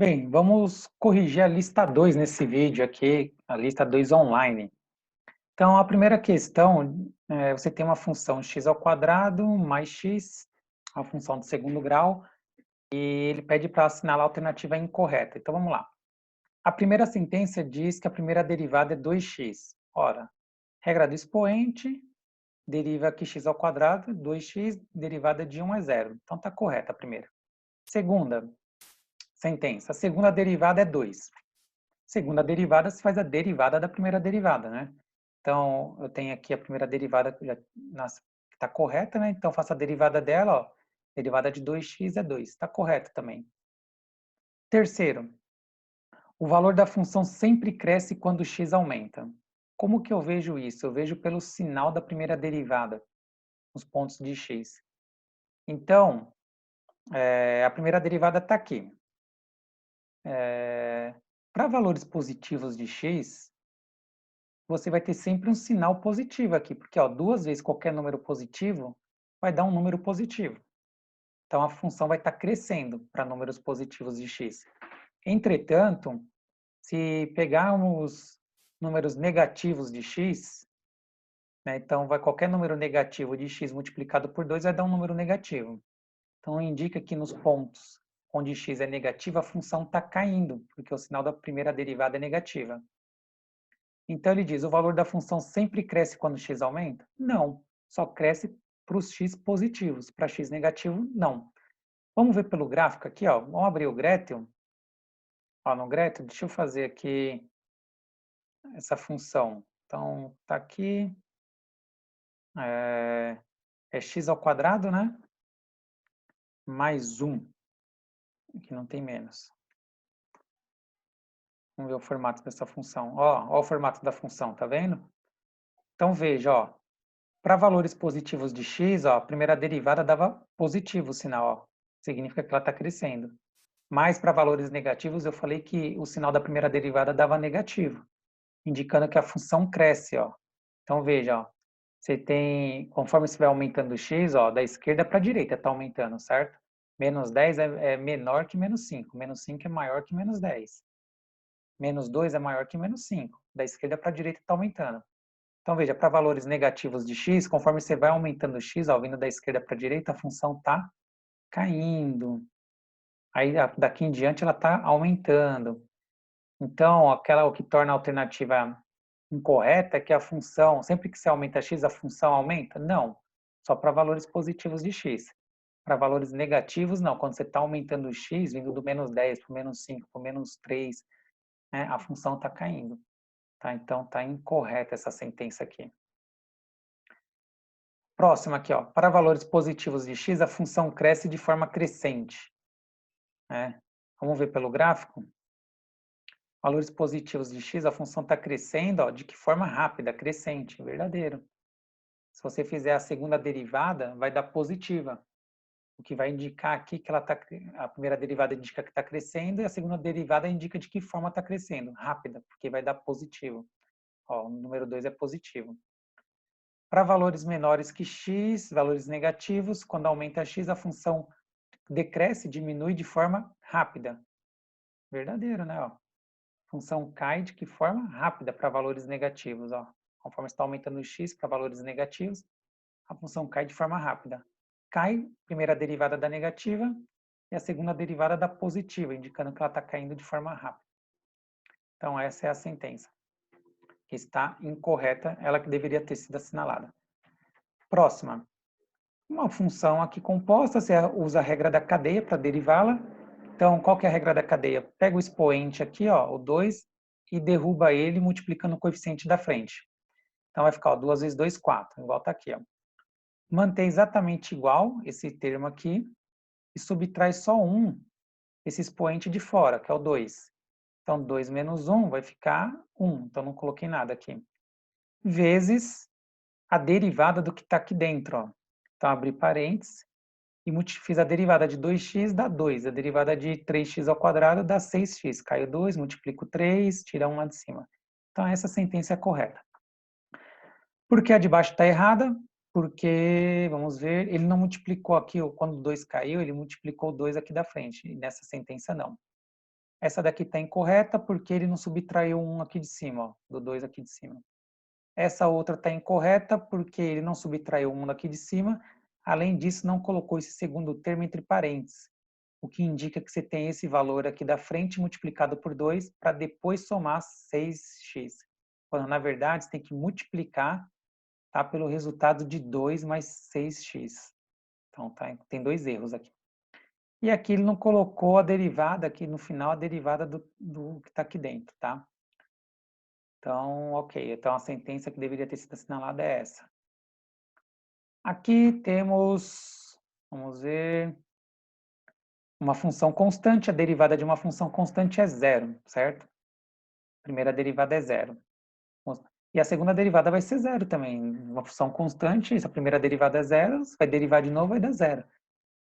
Bem, vamos corrigir a lista 2 nesse vídeo aqui, a lista 2 online. Então, a primeira questão, você tem uma função x ao quadrado mais x, a função de segundo grau, e ele pede para assinalar a alternativa incorreta. Então, vamos lá. A primeira sentença diz que a primeira derivada é 2x. Ora, regra do expoente, deriva que x ao quadrado, 2x, derivada de 1 é zero. Então, está correta a primeira. Segunda sentença, a segunda derivada é 2. Segunda derivada, se faz a derivada da primeira derivada, né? Então, eu tenho aqui a primeira derivada que está correta, né? Então, faço a derivada dela, ó. Derivada de 2x é 2. Está correto também. Terceiro, o valor da função sempre cresce quando x aumenta. Como que eu vejo isso? Eu vejo pelo sinal da primeira derivada, os pontos de x. Então, a primeira derivada está aqui. Para valores positivos de x, você vai ter sempre um sinal positivo aqui, porque ó, duas vezes qualquer número positivo vai dar um número positivo. Então, a função vai estar crescendo para números positivos de x. Entretanto, se pegarmos números negativos de x, né, então qualquer número negativo de x multiplicado por 2 vai dar um número negativo. Então, indica que nos pontos onde x é negativo, a função está caindo, porque o sinal da primeira derivada é negativa. Então ele diz, o valor da função sempre cresce quando x aumenta? Não, só cresce para os x positivos, para x negativo, não. Vamos ver pelo gráfico aqui, ó. Vamos abrir o Gretel. Ó, no Gretel, deixa eu fazer aqui essa função. Então, tá aqui, é x ao quadrado, né? Mais 1, aqui não tem menos. Vamos ver o formato dessa função. Ó o formato da função, tá vendo? Então veja, ó, para valores positivos de x, ó, a primeira derivada dava positivo o sinal, ó. Significa que ela está crescendo. Mas para valores negativos, eu falei que o sinal da primeira derivada dava negativo, indicando que a função cresce, ó. Então veja, ó, você tem, conforme você vai aumentando o x, ó, da esquerda para a direita está aumentando, certo? Menos 10 é menor que menos 5. Menos 5 é maior que menos 10. Menos 2 é maior que menos 5. Da esquerda para a direita está aumentando. Então, veja, para valores negativos de x, conforme você vai aumentando o x, ó, vindo da esquerda para a direita, a função está caindo. Aí, daqui em diante, ela está aumentando. Então, o que torna a alternativa incorreta é que a função, sempre que você aumenta x, a função aumenta? Não, só para valores positivos de x. Para valores negativos, não. Quando você está aumentando o x, vindo do menos 10 para o menos 5, para o menos 3, né, a função está caindo. Tá? Então, está incorreta essa sentença aqui. Próximo aqui, ó. Para valores positivos de x, a função cresce de forma crescente. Né? Vamos ver pelo gráfico? Valores positivos de x, a função está crescendo, ó, de que forma rápida, crescente, verdadeiro. Se você fizer a segunda derivada, vai dar positiva. O que vai indicar aqui que ela tá, a primeira derivada indica que está crescendo e a segunda derivada indica de que forma está crescendo, rápida, porque vai dar positivo. Ó, o número 2 é positivo. Para valores menores que x, valores negativos, quando aumenta x, a função decresce, diminui de forma rápida. Verdadeiro, né? Ó. A função cai de que forma? Rápida para valores negativos. Ó. Conforme está aumentando o x para valores negativos, a função cai de forma rápida. Cai, primeira derivada da negativa e a segunda derivada da positiva, indicando que ela está caindo de forma rápida. Então, essa é a sentença, que está incorreta, ela que deveria ter sido assinalada. Próxima. Uma função aqui composta, você usa a regra da cadeia para derivá-la. Então, qual que é a regra da cadeia? Pega o expoente aqui, ó, o 2, e derruba ele multiplicando o coeficiente da frente. Então, vai ficar ó, 2 vezes 2, 4, igual está aqui. Ó. Mantém exatamente igual esse termo aqui e subtrai só esse expoente de fora, que é o 2. Então, 2 menos 1 vai ficar 1. Então, não coloquei nada aqui. Vezes a derivada do que está aqui dentro. Ó. Então, abri parênteses e fiz a derivada de 2x dá 2. A derivada de 3x ao quadrado dá 6x. Caiu 2, multiplico 3, tira 1 lá de cima. Então, essa sentença é correta. Por que a de baixo está errada? Porque, vamos ver, ele não multiplicou aqui, quando o 2 caiu, ele multiplicou o 2 aqui da frente. E nessa sentença, não. Essa daqui está incorreta porque ele não subtraiu 1 aqui de cima, ó, do 2 aqui de cima. Essa outra está incorreta porque ele não subtraiu 1 daqui de cima. Além disso, não colocou esse segundo termo entre parênteses, o que indica que você tem esse valor aqui da frente multiplicado por 2 para depois somar 6x. Quando, na verdade, você tem que multiplicar, tá, pelo resultado de 2 mais 6x. Então, tá, tem 2 erros aqui. E aqui ele não colocou a derivada, aqui no final, a derivada do que está aqui dentro, tá? Então, ok. Então, a sentença que deveria ter sido assinalada é essa. Aqui temos, vamos ver, uma função constante. A derivada de uma função constante é zero, certo? A primeira derivada é zero. E a segunda derivada vai ser zero também. Uma função constante, se a primeira derivada é zero, você vai derivar de novo, vai dar zero.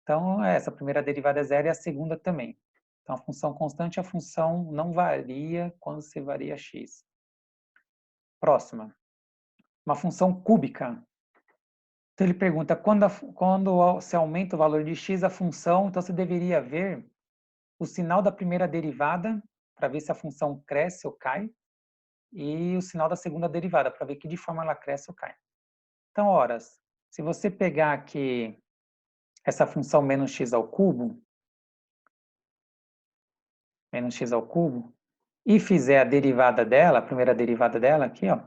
Então, essa primeira derivada é zero e a segunda também. Então, a função constante, a função não varia quando você varia x. Próxima. Uma função cúbica. Então, ele pergunta, quando se aumenta o valor de x, a função, então você deveria ver o sinal da primeira derivada, para ver se a função cresce ou cai, e o sinal da segunda derivada, para ver que de forma ela cresce ou cai. Então, horas, se você pegar aqui essa função menos x ao cubo, e fizer a derivada dela, a primeira derivada dela aqui, ó,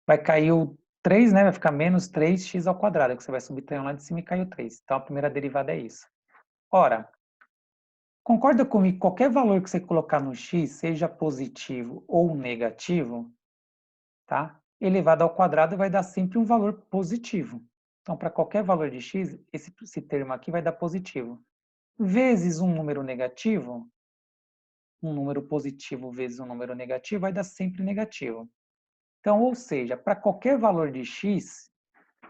vai cair o 3, né? Vai ficar menos 3x ao quadrado, que você vai subtrair lá de cima e cai o 3. Então, a primeira derivada é isso. Ora, concorda comigo que qualquer valor que você colocar no x, seja positivo ou negativo, tá? Elevado ao quadrado vai dar sempre um valor positivo. Então, para qualquer valor de x, esse termo aqui vai dar positivo. Vezes um número negativo, um número positivo vezes um número negativo vai dar sempre negativo. Então, ou seja, para qualquer valor de x,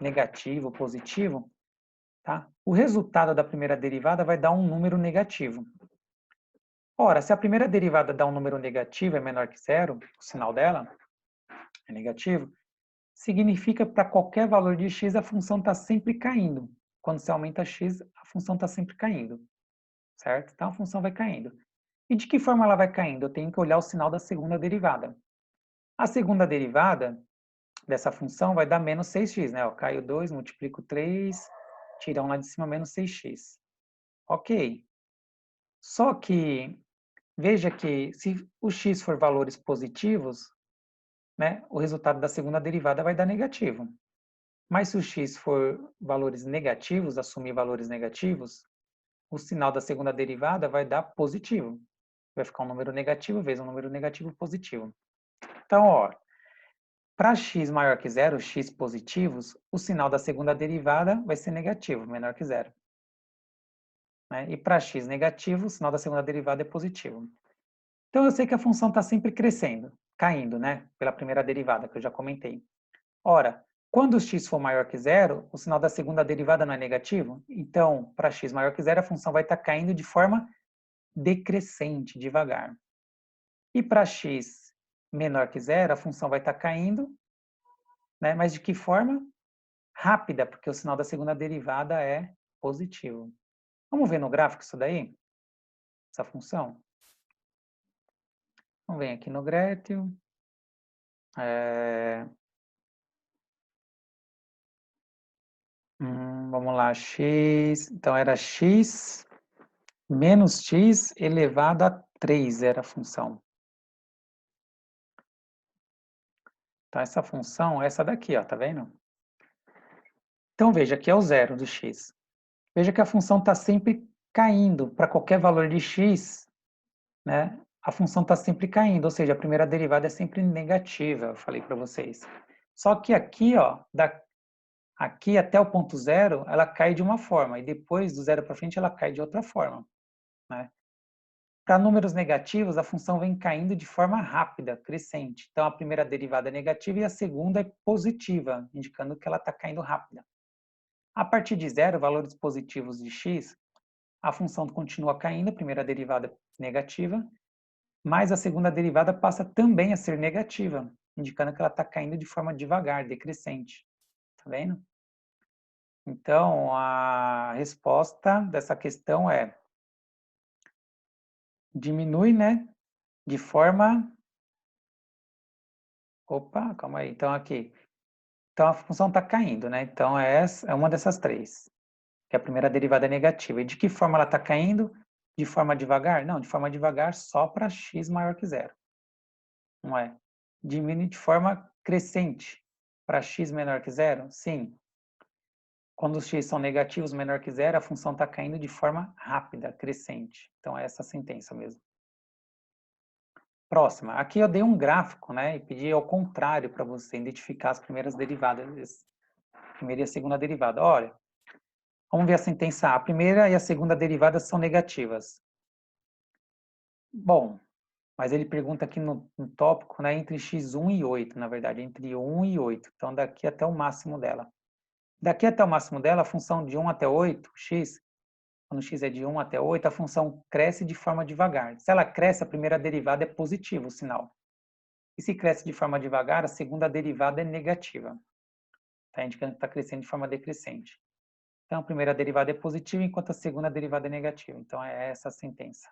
negativo ou positivo, tá? O resultado da primeira derivada vai dar um número negativo. Ora, se a primeira derivada dá um número negativo, é menor que zero, o sinal dela é negativo, significa que para qualquer valor de x a função está sempre caindo. Quando você aumenta x, a função está sempre caindo, certo? Então a função vai caindo. E de que forma ela vai caindo? Eu tenho que olhar o sinal da segunda derivada. A segunda derivada dessa função vai dar menos 6x, né? Eu caio 2, multiplico 3, tira 1 lá de cima, menos 6x. Ok. Só que, veja que se o x for valores positivos, né, o resultado da segunda derivada vai dar negativo. Mas se o x for valores negativos, assumir valores negativos, o sinal da segunda derivada vai dar positivo. Vai ficar um número negativo vezes um número negativo positivo. Então, ó, para x maior que zero, x positivos, o sinal da segunda derivada vai ser negativo, menor que zero. Né? E para x negativo, o sinal da segunda derivada é positivo. Então, eu sei que a função está sempre crescendo, caindo, né? Pela primeira derivada, que eu já comentei. Ora, quando o x for maior que zero, o sinal da segunda derivada não é negativo? Então, para x maior que zero, a função vai estar caindo de forma decrescente, devagar. E para x menor que zero, a função vai estar caindo, né? Mas de que forma? Rápida, porque o sinal da segunda derivada é positivo. Vamos ver no gráfico isso daí? Essa função? Vamos ver aqui no Gretel. Vamos lá, x. Então, era x menos x elevado a 3 era a função. Então, essa função é essa daqui, ó, tá vendo? Então, veja, aqui é o zero do x. Veja que a função está sempre caindo. Para qualquer valor de x, né, a função está sempre caindo, ou seja, a primeira derivada é sempre negativa, eu falei para vocês. Só que aqui, ó, aqui até o ponto zero, ela cai de uma forma, e depois do zero para frente ela cai de outra forma. Né? Para números negativos, a função vem caindo de forma rápida, crescente. Então, a primeira derivada é negativa e a segunda é positiva, indicando que ela está caindo rápida. A partir de zero, valores positivos de x, a função continua caindo, a primeira derivada é negativa, mas a segunda derivada passa também a ser negativa, indicando que ela está caindo de forma devagar, decrescente. Tá vendo? Então, a resposta dessa questão é diminui, né? de forma... Opa, calma aí. Então, aqui. Então, a função está caindo, né? Então, essa é uma dessas três, que a primeira derivada é negativa. E de que forma ela está caindo? De forma devagar? Não, de forma devagar só para x maior que zero. Não é? Diminui de forma crescente para x menor que zero? Sim. Quando os x são negativos menor que zero, a função está caindo de forma rápida, crescente. Então, é essa a sentença mesmo. Próxima. Aqui eu dei um gráfico, né? E pedi ao contrário para você identificar as primeiras derivadas. Primeira e a segunda derivada. Olha, vamos ver a sentença A. A primeira e a segunda derivada são negativas. Bom, mas ele pergunta aqui no tópico, né, entre x1 e 8, na verdade, entre 1 e 8. Então, daqui até o máximo dela. Daqui até o máximo dela, a função de 1 até 8, x, quando x é de 1 até 8, a função cresce de forma devagar. Se ela cresce, a primeira derivada é positiva, o sinal. E se cresce de forma devagar, a segunda derivada é negativa. Está indicando que está crescendo de forma decrescente. Então, a primeira derivada é positiva, enquanto a segunda derivada é negativa. Então, é essa a sentença.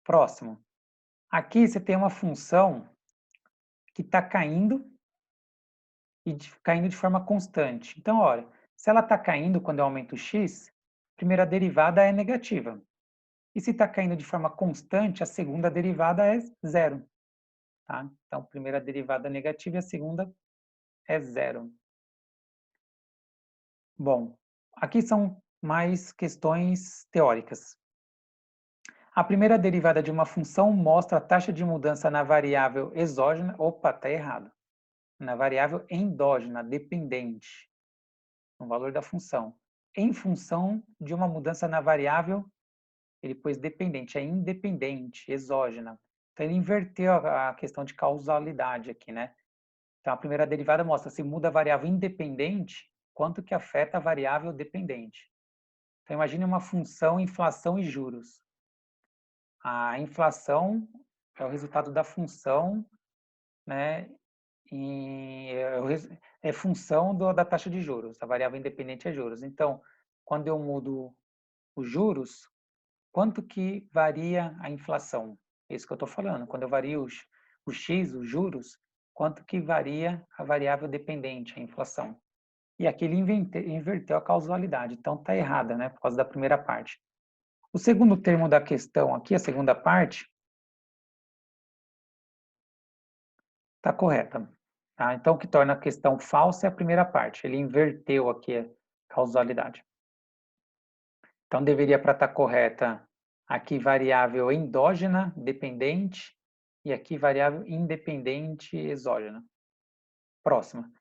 Próximo. Aqui você tem uma função que está caindo e caindo de forma constante. Então, olha, se ela está caindo quando eu aumento o x, a primeira derivada é negativa. E se está caindo de forma constante, a segunda derivada é zero. Tá? Então, a primeira derivada é negativa e a segunda é zero. Bom, aqui são mais questões teóricas. A primeira derivada de uma função mostra a taxa de mudança na variável exógena. Opa, está errado. Na variável endógena, dependente, no valor da função. Em função de uma mudança na variável, ele pôs dependente, é independente, exógena. Então, ele inverteu a questão de causalidade aqui, né? Então, a primeira derivada mostra se muda a variável independente, quanto que afeta a variável dependente. Então, imagine uma função inflação e juros. A inflação é o resultado da função, né? É função da taxa de juros. A variável independente é juros. Então, quando eu mudo os juros, quanto que varia a inflação? É isso que eu estou falando. Quando eu vario o X, os juros, quanto que varia a variável dependente, a inflação? E aqui ele inverteu a causalidade. Então, está errada, né? Por causa da primeira parte. O segundo termo da questão aqui, a segunda parte, está correta. Tá? Então, o que torna a questão falsa é a primeira parte. Ele inverteu aqui a causalidade. Então, deveria para estar correta aqui variável endógena, dependente, e aqui variável independente, exógena. Próxima.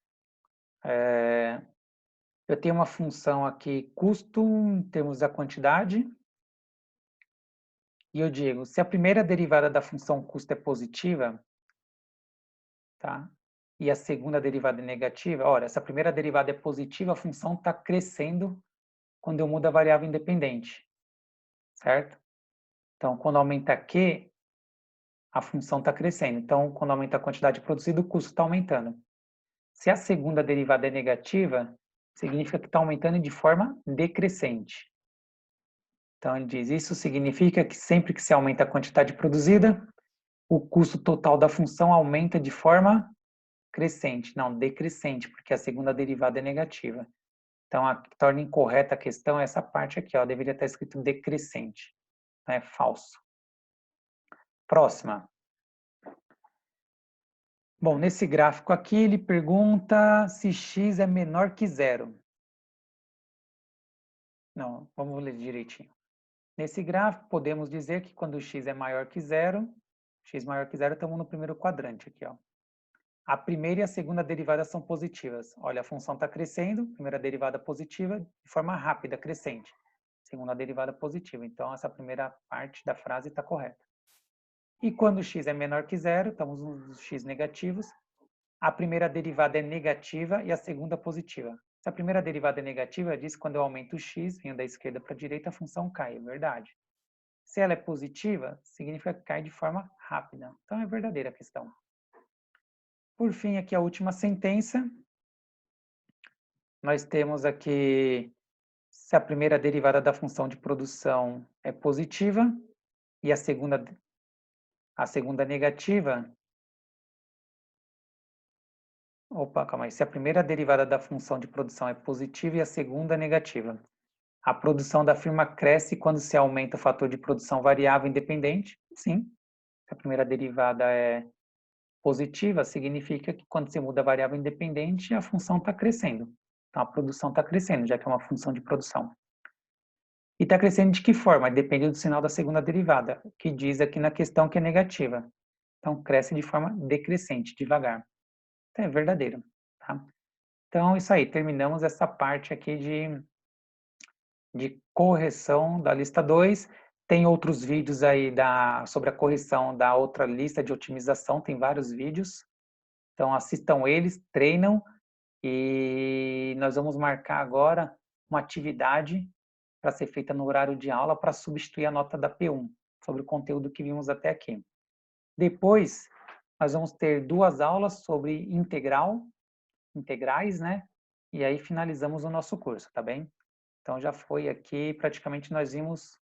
Eu tenho uma função aqui, custo em termos da quantidade, e eu digo, se a primeira derivada da função custo é positiva, tá? E a segunda derivada é negativa, olha, essa primeira derivada é positiva, a função está crescendo quando eu mudo a variável independente, certo? Então, quando aumenta Q, a função está crescendo. Então, quando aumenta a quantidade produzida, o custo está aumentando. Se a segunda derivada é negativa, significa que está aumentando de forma decrescente. Então, ele diz, isso significa que sempre que se aumenta a quantidade produzida, o custo total da função aumenta de forma crescente, não decrescente, porque a segunda derivada é negativa. Então, a que torna incorreta a questão é essa parte aqui, ó, deveria estar escrito decrescente. É falso. Próxima. Bom, nesse gráfico aqui, ele pergunta se x é menor que zero. Não, vamos ler direitinho. Nesse gráfico, podemos dizer que quando x é maior que zero, x maior que zero, estamos no primeiro quadrante aqui, ó. A primeira e a segunda derivada são positivas. Olha, a função está crescendo, primeira derivada positiva, de forma rápida, crescente. Segunda derivada positiva. Então, essa primeira parte da frase está correta. E quando x é menor que zero, estamos nos x negativos, a primeira derivada é negativa e a segunda positiva. Se a primeira derivada é negativa, diz que quando eu aumento o x, venho da esquerda para a direita, a função cai, é verdade. Se ela é positiva, significa que cai de forma rápida. Então, é verdadeira a questão. Por fim, aqui a última sentença. Nós temos aqui se a primeira derivada da função de produção é positiva e a segunda A segunda negativa... Opa, calma aí. Se a primeira derivada da função de produção é positiva e a segunda negativa. A produção da firma cresce quando se aumenta o fator de produção variável independente? Sim. Se a primeira derivada é positiva, significa que quando se muda a variável independente, a função está crescendo. Então, a produção está crescendo, já que é uma função de produção. E está crescendo de que forma? Depende do sinal da segunda derivada, que diz aqui na questão que é negativa. Então, cresce de forma decrescente, devagar. Então, é verdadeiro. Tá? Então, isso aí. Terminamos essa parte aqui de correção da lista 2. Tem outros vídeos aí sobre a correção da outra lista de otimização, tem vários vídeos. Então, assistam eles, treinam, e nós vamos marcar agora uma atividade para ser feita no horário de aula para substituir a nota da P1, sobre o conteúdo que vimos até aqui. Depois, nós vamos ter 2 aulas sobre integrais, né? E aí finalizamos o nosso curso, tá bem? Então, já foi aqui, praticamente nós vimos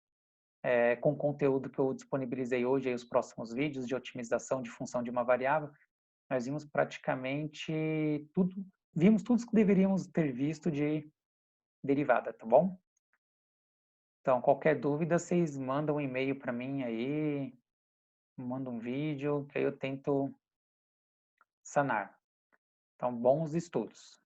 com o conteúdo que eu disponibilizei hoje, aí os próximos vídeos de otimização de função de uma variável, nós vimos praticamente tudo, vimos tudo que deveríamos ter visto de derivada, tá bom? Então, qualquer dúvida, vocês mandam um e-mail para mim aí, mandam um vídeo, que aí eu tento sanar. Então, bons estudos.